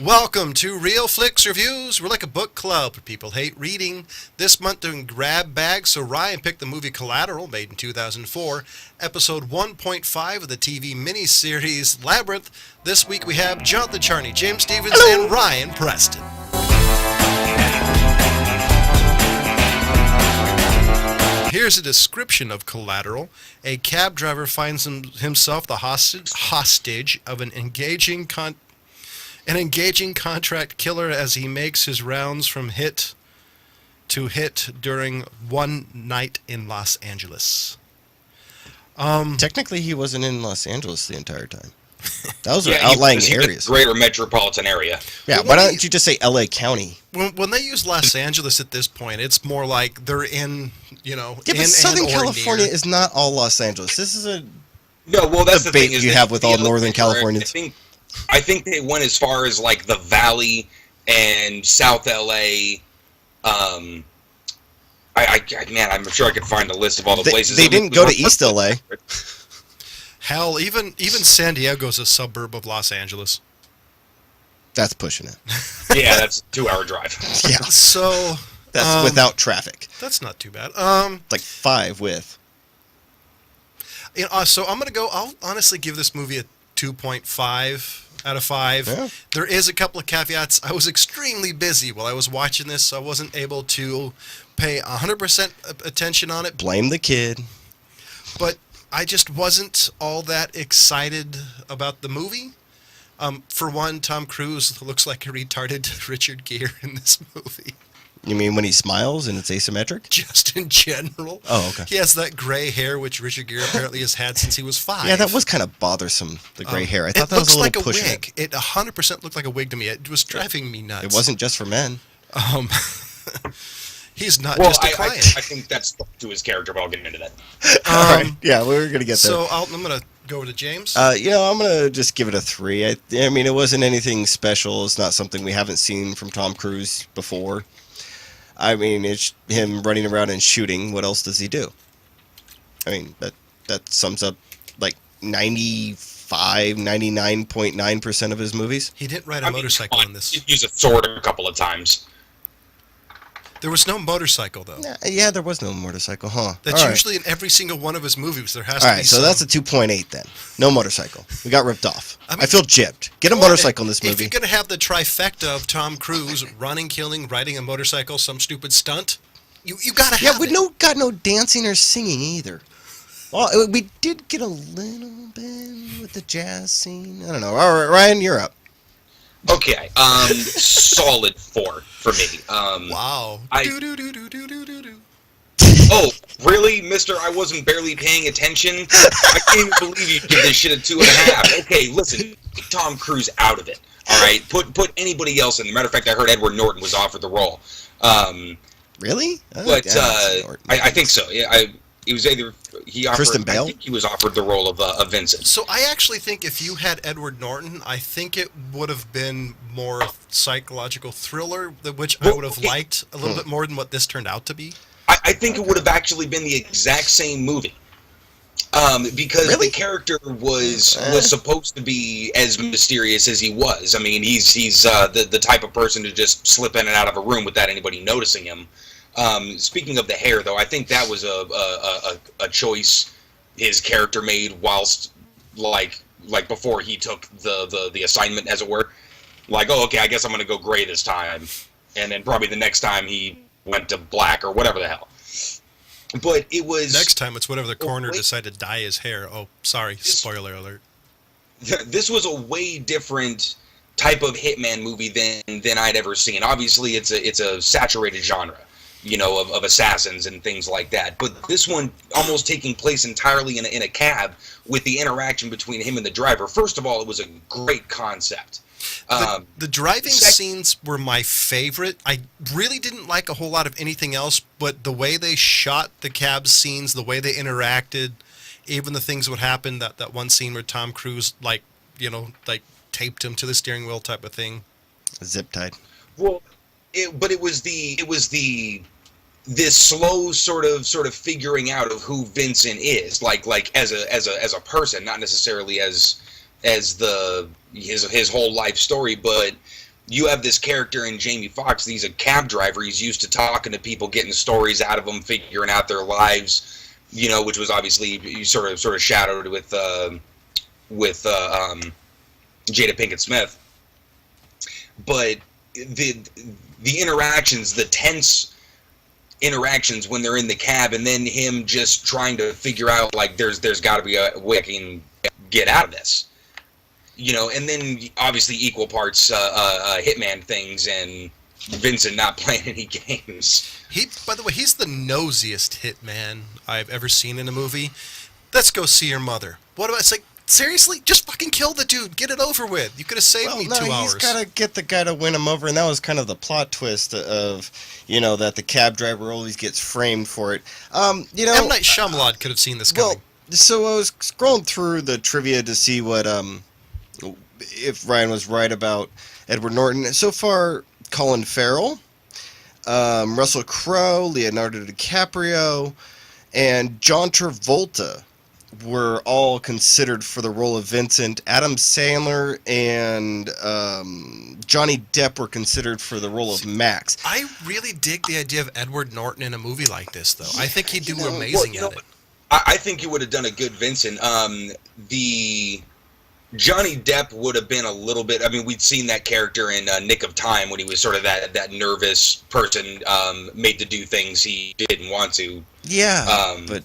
Welcome to Real Flix Reviews. We're like a book club for people hate reading. This month doing grab bags, so Ryan picked the movie Collateral, made in 2004, episode 1.5 of the TV miniseries Labyrinth. This week we have Jonathan Charney, James Stevens, and Ryan Preston. Here's a description of Collateral. A cab driver finds himself the hostage of an engaging contract killer as he makes his rounds from hit to hit during one night in Los Angeles. Technically, he wasn't in Los Angeles the entire time. Those are Yeah, outlying he was in areas. the greater metropolitan area. Yeah, why don't you just say L.A. County? When they use Los Angeles at this point, it's more like they're in, Yeah, in but Southern and or California near. is not all Los Angeles. This is a No, well, that's the debate thing. Is you they- have with all the Northern other- Californians. I think they went as far as like the Valley and South LA. Man, I'm sure I could find a list of all the places. They didn't go to East LA. Hell, even San Diego's a suburb of Los Angeles. That's pushing it. Yeah, that's a 2-hour drive. Yeah, So that's without traffic. that's not too bad. It's like 5 with. So I'll honestly give this movie a 2.5 out of 5. Yeah. There is a couple of caveats. I was extremely busy while I was watching this, so I wasn't able to pay 100% attention on it. Blame the kid. But I just wasn't all that excited about the movie. For one, Tom Cruise looks like a retarded Richard Gere in this movie. You mean when he smiles and it's asymmetric? Just in general. Oh, okay. He has that gray hair, which Richard Gere apparently has had since he was 5. Yeah, that was kind of bothersome, the gray hair. I thought it that was looks a little like a pushing wig. It 100% looked like a wig to me. It was driving me nuts. It wasn't just for men. He's not Well, just a I client. think that's to his character, but I'll get into that. All right. Yeah, we were going to get there. So I'm going to go to James. I'm going to just give it a 3. I mean, it wasn't anything special. It's not something we haven't seen from Tom Cruise before. I mean, it's him running around and shooting. What else does he do? I mean, that sums up like 99.9% of his movies. He didn't ride a motorcycle in this. He'd use a sword a couple of times. There was no motorcycle, though. Yeah, there was no motorcycle, huh? That's All right. usually in every single one of his movies. There has All to be right, so some. that's a 2.8 then. No motorcycle. We got ripped off. I I mean- feel gypped. Get a Well, motorcycle in this If movie. you're going to have the trifecta of Tom Cruise running, killing, riding a motorcycle, some stupid stunt, you got to have Yeah, we it. got no dancing or singing either. Well, we did get a little bit with the jazz scene. I don't know. All right, Ryan, you're up. Okay, solid 4 for me. Wow. I- Do-do-do-do-do-do-do. Oh, really, mister? I wasn't barely paying attention? I can't even believe you give this shit a 2.5. Okay, listen, take Tom Cruise out of it, all right? Put anybody else in. As a matter of fact, I heard Edward Norton was offered the role. Really? But I think so. Yeah, it was either he offered. Kristen Bale? I think he was offered the role of Vincent. So I actually think if you had Edward Norton, I think it would have been more psychological thriller, which I Well, would have okay. liked a little bit more than what this turned out to be. I think it would have actually been the exact same movie. Because Really? the character was supposed to be as mysterious as he was. I mean, he's the type of person to just slip in and out of a room without anybody noticing him. Speaking of the hair, though, I think that was a choice his character made whilst like before he took the assignment, as it were. Like, oh, okay, I guess I'm gonna go gray this time, and then probably the next time he went to black or whatever the hell. But it was Next time, it's whatever the coroner wait. decided to dye his hair. Oh, sorry, spoiler alert. This was a way different type of hitman movie than I'd ever seen. Obviously, it's a saturated genre, of assassins and things like that. But this one almost taking place entirely in a cab with the interaction between him and the driver. First of all, it was a great concept. The driving scenes were my favorite. I really didn't like a whole lot of anything else, but the way they shot the cab scenes, the way they interacted, even the things that would happen, that one scene where Tom Cruise, taped him to the steering wheel type of thing. Zip tied. Well, it was this slow sort of figuring out of who Vincent is, like as a person, not necessarily as his whole life story, but you have this character in Jamie Foxx. He's a cab driver. He's used to talking to people, getting stories out of them, figuring out their lives. Which was obviously sort of shadowed with Jada Pinkett Smith. But the interactions, the tense interactions when they're in the cab, and then him just trying to figure out, like, there's got to be a way I can get out of this. And then obviously equal parts Hitman things and Vincent not playing any games. By the way, he's the nosiest hitman I've ever seen in a movie. Let's go see your mother. What about? It's like, seriously, just fucking kill the dude. Get it over with. You could have saved me 2 hours. He's got to get the guy to win him over, and that was kind of the plot twist of, that the cab driver always gets framed for it. M. Night Shyamalan could have seen this coming. Well, so I was scrolling through the trivia to see what if Ryan was right about Edward Norton. So far, Colin Farrell, Russell Crowe, Leonardo DiCaprio, and John Travolta were all considered for the role of Vincent. Adam Sandler and Johnny Depp were considered for the role of Max. I really dig the idea of Edward Norton in a movie like this, though. I think he'd do amazing at it. I think you would have done a good Vincent. The Johnny Depp would have been a little bit. I mean, we'd seen that character in Nick of Time when he was sort of that nervous person made to do things he didn't want to. Yeah, but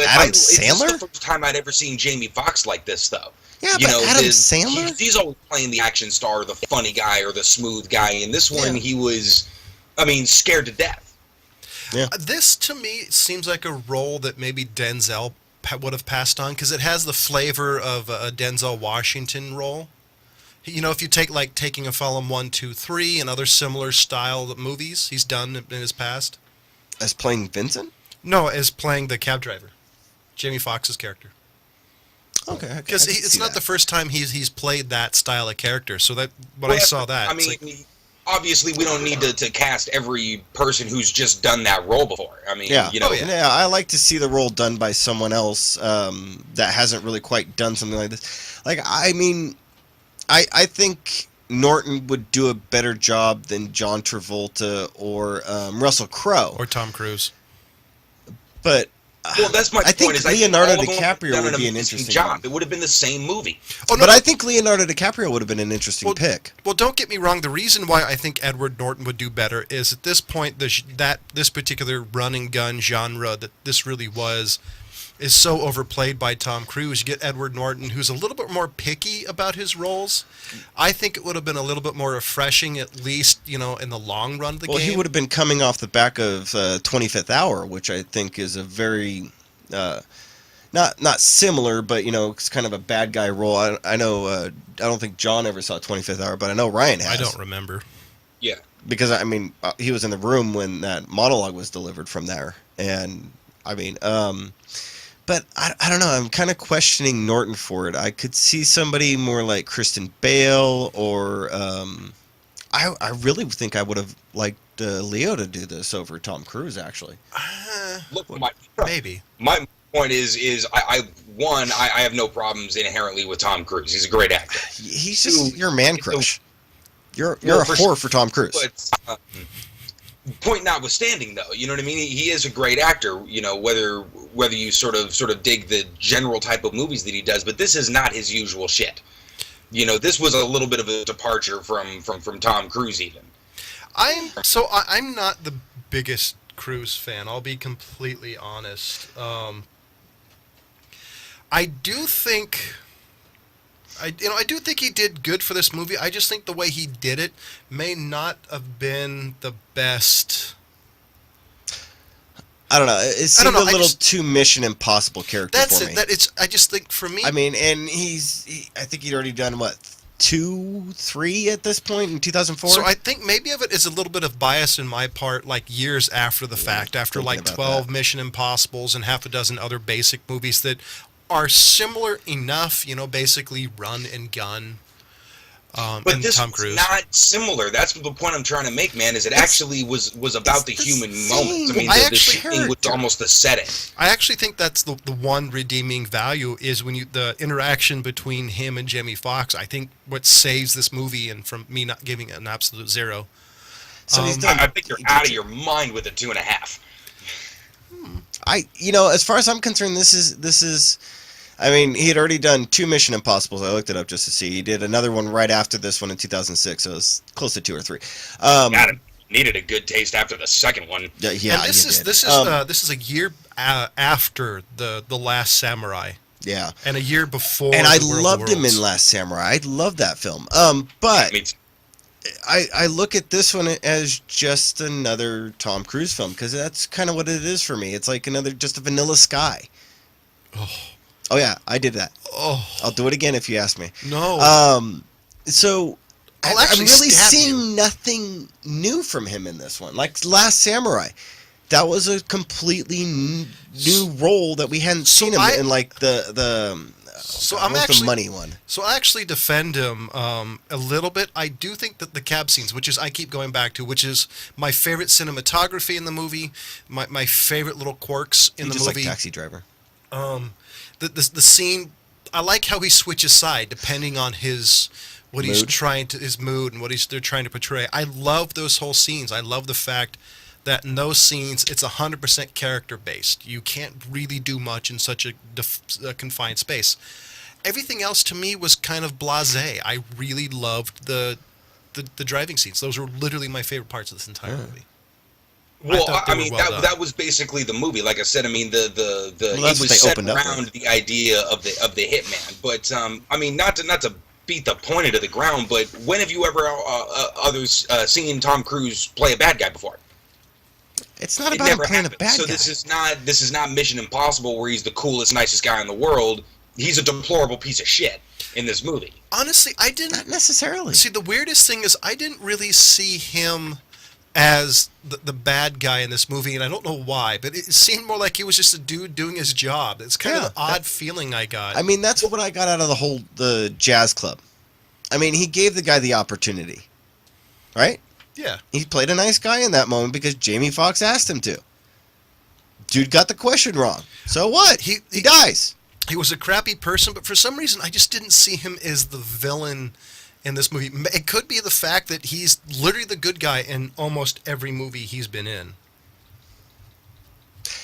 Adam It's Sandler? the first time I'd ever seen Jamie Foxx like this, though. Yeah, but Adam Sandler? He's always playing the action star, the funny guy, or the smooth guy. In this one, he was, scared to death. Yeah. This, to me, seems like a role that maybe Denzel would have passed on, because it has the flavor of a Denzel Washington role. If you take, like, Taking a Felon 1, 2, 3, and other similar style movies he's done in his past. As playing Vincent? No, as playing the cab driver. Jamie Foxx's character. Okay. Because it's not the first time he's played that style of character. So that I saw that, obviously we don't need to cast every person who's just done that role before. Yeah, I like to see the role done by someone else that hasn't really quite done something like this. Like, I think Norton would do a better job than John Travolta or Russell Crowe or Tom Cruise. But that's my point. I think Leonardo DiCaprio would be an interesting job. It would have been the same movie. But I think Leonardo DiCaprio would have been an interesting pick. Well, don't get me wrong. The reason why I think Edward Norton would do better is at this point, this particular run and gun genre that this really was is so overplayed by Tom Cruise. You get Edward Norton, who's a little bit more picky about his roles. I think it would have been a little bit more refreshing, at least, in the long run of the game. Well, he would have been coming off the back of 25th Hour, which I think is a very, not similar, but, it's kind of a bad guy role. I know, I don't think John ever saw 25th Hour, but I know Ryan has. I don't remember. Yeah. Because, he was in the room when that monologue was delivered from there. And, but I don't know. I'm kind of questioning Norton for it. I could see somebody more like Kristen Bale, or I really think I would have liked Leo to do this over Tom Cruise. Actually, look, maybe my point is I have no problems inherently with Tom Cruise. He's a great actor. He's just your man crush. You're a whore for Tom Cruise. But, point notwithstanding, though, you know what I mean? He is a great actor, whether you sort of dig the general type of movies that he does, but this is not his usual shit. This was a little bit of a departure from Tom Cruise even. I'm not the biggest Cruise fan. I'll be completely honest. I do think he did good for this movie. I just think the way he did it may not have been the best. I don't know. It seemed a little too Mission Impossible character for me. I just think for me. And I think he'd already done 2, 3 at this point in 2004. So I think maybe of it is a little bit of bias in my part, like years after the fact, after like 12 Mission Impossibles and half a dozen other basic movies that are similar enough, basically run and gun. But and this Tom was Cruise. not similar. That's the point I'm trying to make, man. Is it actually was about the human moments? I mean, the shooting was almost the setting. I actually think that's the one redeeming value is when the interaction between him and Jamie Foxx. I think what saves this movie, and from me not giving it an absolute 0. So he's done. I think you're out of your mind with a 2.5. As far as I'm concerned, this is. I mean, he had already done 2 Mission Impossibles. I looked it up just to see. He did another one right after this one in 2006, so it was close to 2 or 3. Needed a good taste after the second one. Yeah, and this is a year after the Last Samurai. Yeah, and a year before. And I loved him in Last Samurai. I loved that film. But I look at this one as just another Tom Cruise film because that's kind of what it is for me. It's like just a Vanilla Sky. Oh yeah, I did that. Oh, I'll do it again if you ask me. No. So I'm really seeing nothing new from him in this one. Like Last Samurai, that was a completely new role that we hadn't seen him in. Like the money one. So I actually defend him a little bit. I do think that the cab scenes, which is I keep going back to, which is my favorite cinematography in the movie, my favorite little quirks in the movie. Just like Taxi Driver. The scene, I like how he switches side depending on his mood and what they're trying to portray. I love those whole scenes. I love the fact that in those scenes it's 100% character based. You can't really do much in such a confined space. Everything else to me was kind of blasé. I really loved the driving scenes. Those were literally my favorite parts of this entire movie. Well, that was basically the movie. Like I said, I mean, it was set around the idea of the hitman. But I mean, not to beat the point into the ground, but when have you ever seen Tom Cruise play a bad guy before? It's not about him playing a bad guy. So this is not Mission Impossible where he's the coolest, nicest guy in the world. He's a deplorable piece of shit in this movie. Honestly, I didn't. Not necessarily. See, the weirdest thing is I didn't really see him as the bad guy in this movie, and I don't know why, but it seemed more like he was just a dude doing his job. It's kind of an odd feeling I got. I mean, that's what I got out of the jazz club. I mean, he gave the guy the opportunity, right? Yeah. He played a nice guy in that moment because Jamie Foxx asked him to. Dude got the question wrong. So what? He dies. He was a crappy person, but for some reason I just didn't see him as the villain in this movie. It could be the fact that he's literally the good guy in almost every movie he's been in.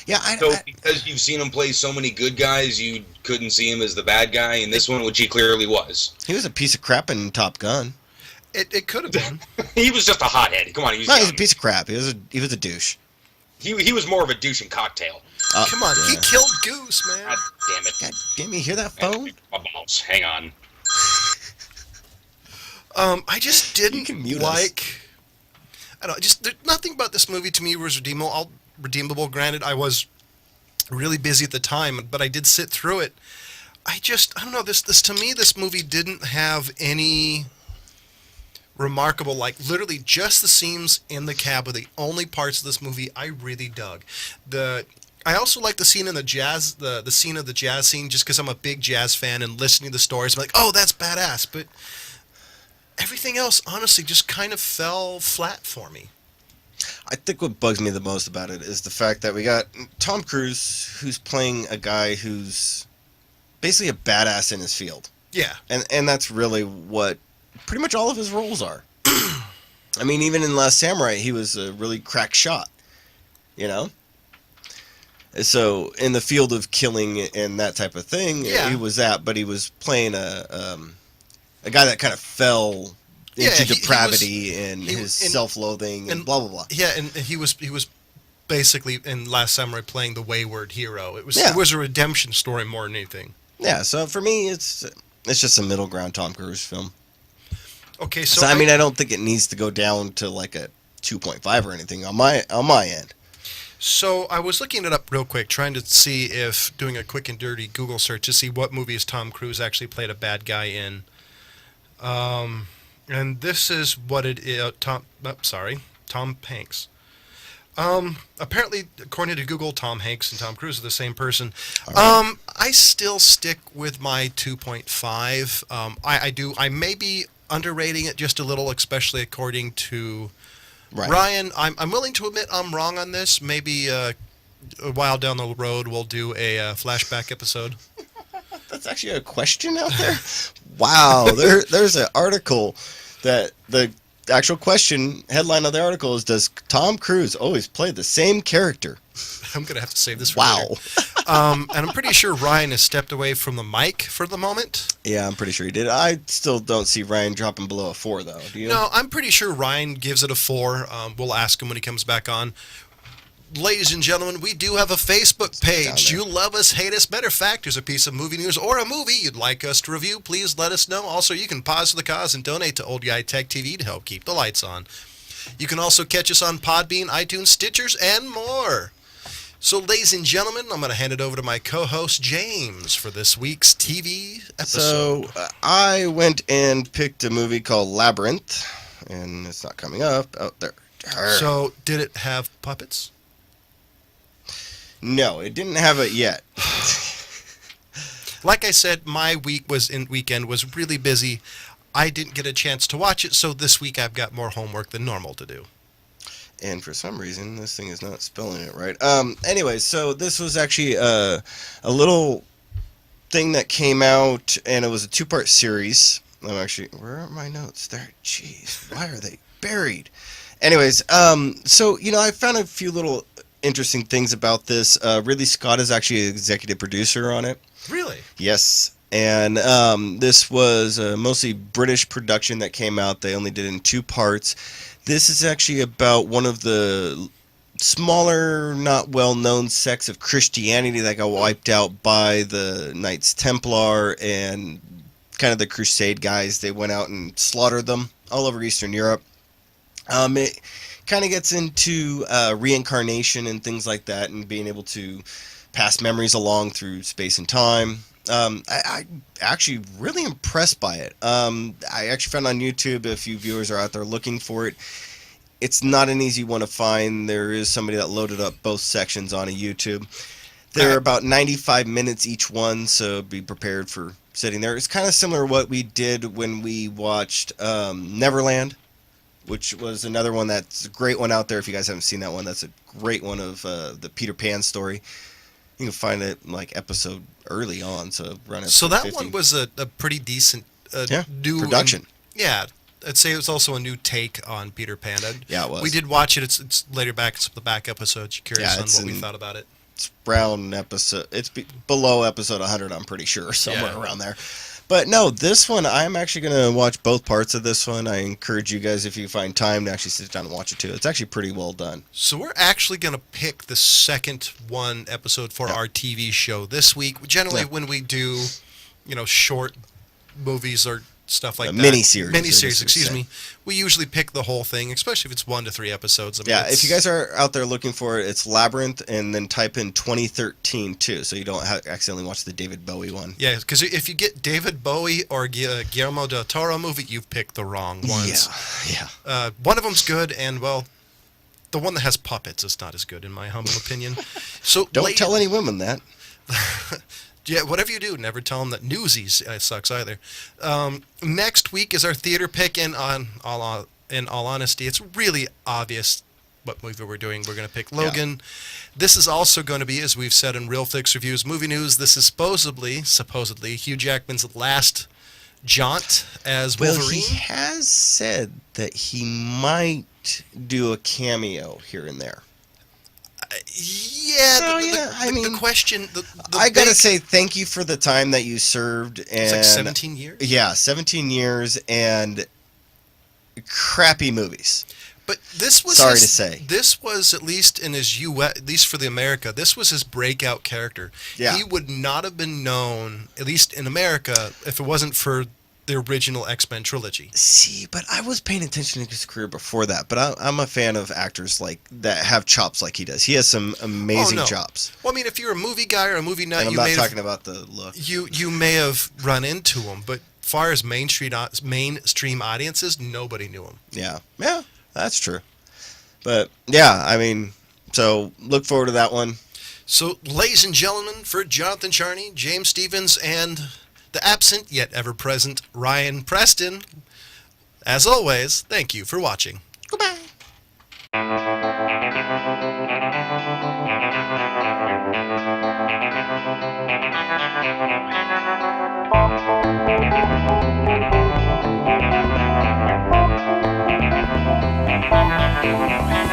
Yeah, because you've seen him play so many good guys, you couldn't see him as the bad guy in this one, which he clearly was. He was a piece of crap in Top Gun. It could have been. He was just a hothead. Come on, he's a piece of crap. He was a douche. He was more of a douche in Cocktail. Come on, he killed Goose, man. God damn it! God damn, you hear that phone? My balls. Hang on. I just didn't like. Us. I don't know. Nothing about this movie to me was redeemable. Granted, I was really busy at the time, but I did sit through it. I don't know. This to me, this movie didn't have any remarkable, like literally just the scenes in the cab are the only parts of this movie I really dug. I also like the scene in the jazz, the scene of the jazz scene, just because I'm a big jazz fan and listening to the stories, I'm like, oh, that's badass. But everything else, honestly, just kind of fell flat for me. I think what bugs me the most about it is the fact that we got Tom Cruise, who's playing a guy who's basically a badass in his field. Yeah. And that's really what pretty much all of his roles are. I mean, even in Last Samurai, he was a really crack shot, you know? So in the field of killing and that type of thing, he was that, but he was playing a guy that kind of fell into depravity and his self-loathing and blah blah blah. Yeah, and he was basically in Last Samurai playing the wayward hero. It was a redemption story more than anything. Yeah, so for me, it's just a middle ground Tom Cruise film. Okay, so I mean, I don't think it needs to go down to like a 2.5 or anything on my end. So I was looking it up real quick, trying to see if doing a quick and dirty Google search to see what movies Tom Cruise actually played a bad guy in. And this is what it is. Tom Hanks. Apparently, according to Google, Tom Hanks and Tom Cruise are the same person. Right. I still stick with my 2.5. I may be underrating it just a little, especially according to Right. Ryan. I'm willing to admit I'm wrong on this. Maybe a while down the road we'll do a flashback episode. That's actually a question out there. Wow, there's an article that the actual question headline of the article is: does Tom Cruise always play the same character? I'm gonna have to save this for Wow. later. And I'm pretty sure Ryan has stepped away from the mic for the moment. Yeah, I'm pretty sure he did. I still don't see Ryan dropping below a 4, though. Do you? No, I'm pretty sure Ryan gives it a 4. We'll ask him when he comes back on. Ladies and gentlemen, we do have a Facebook page. down You love us, hate us. Matter of fact, there's a piece of movie news or a movie you'd like us to review. Please let us know. Also, you can pause for the cause and donate to Old Guy Tech TV to help keep the lights on. You can also catch us on Podbean, iTunes, Stitchers, and more. So, ladies and gentlemen, I'm going to hand it over to my co-host, James, for this week's TV episode. So, I went and picked a movie called Labyrinth, and it's not coming up. Oh, there. So, did it have puppets? No, it didn't have it yet. Like I said, my weekend was really busy. I didn't get a chance to watch it, so this week I've got more homework than normal to do. And for some reason, this thing is not spelling it right. Anyway, so this was actually a little thing that came out, and it was a 2-part series. Where are my notes? There, jeez, why are they buried? Anyways, so, I found a few little interesting things about this. Ridley Scott is actually an executive producer on it. Really? Yes. And this was a mostly British production that came out. They only did it in 2 parts. This is actually about one of the smaller, not well-known sects of Christianity that got wiped out by the Knights Templar and kind of the Crusade guys. They went out and slaughtered them all over Eastern Europe. It kind of gets into reincarnation and things like that, and being able to pass memories along through space and time. I'm actually really impressed by it. I actually found on YouTube, if you viewers are out there looking for it, it's not an easy one to find. There is somebody that loaded up both sections on a YouTube. They're about 95 minutes each one, so be prepared for sitting there. It's kind of similar to what we did when we watched Neverland, which was another one that's a great one out there. If you guys haven't seen that one, that's a great one of the Peter Pan story. You can find it like episode early on, so run it. So that 50. one was a pretty decent new production. I'd say it was also a new take on Peter Pan. Yeah, it was. We did watch it. It's later back. It's the back episodes. Curious on what we thought about it. It's around episode. It's below episode 100. I'm pretty sure, somewhere around there. But no, this one, I'm actually going to watch both parts of this one. I encourage you guys, if you find time, to actually sit down and watch it too. It's actually pretty well done. So we're actually going to pick the second episode for our TV show this week. Generally, when we do, short movies or stuff like that. Miniseries, excuse me. We usually pick the whole thing, especially if it's 1 to 3 episodes. If you guys are out there looking for it, it's Labyrinth, and then type in 2013 too, so you don't accidentally watch the David Bowie one. Yeah, because if you get David Bowie or Guillermo del Toro movie, you've picked the wrong ones. Yeah. One of them's good, and the one that has puppets is not as good, in my humble opinion. So don't tell any women that. Yeah, whatever you do, never tell them that Newsies sucks either. Next week is our theater pick, and in all honesty, it's really obvious what movie we're doing. We're going to pick Logan. Yeah. This is also going to be, as we've said in Real Flix Reviews Movie News, this is supposedly Hugh Jackman's last jaunt as Wolverine. Well, he has said that he might do a cameo here and there. The question. I gotta say, thank you for the time that you served. And it's like 17 years. Yeah, 17 years and crappy movies. But this was sorry to say. This was at least in his U.S. At least for the America. This was his breakout character. Yeah. He would not have been known, at least in America, if it wasn't for the original X-Men trilogy. See, but I was paying attention to his career before that. But I'm a fan of actors like that have chops like he does. He has some amazing chops. Well, I mean, if you're a movie guy or a movie nut, and I'm not talking about the look. You may have run into him, but as far as mainstream audiences, nobody knew him. Yeah, that's true. But yeah, I mean, so look forward to that one. So, ladies and gentlemen, for Jonathan Charney, James Stevens, and the absent yet ever present Ryan Preston, As always, thank you for watching. Goodbye. Thank you.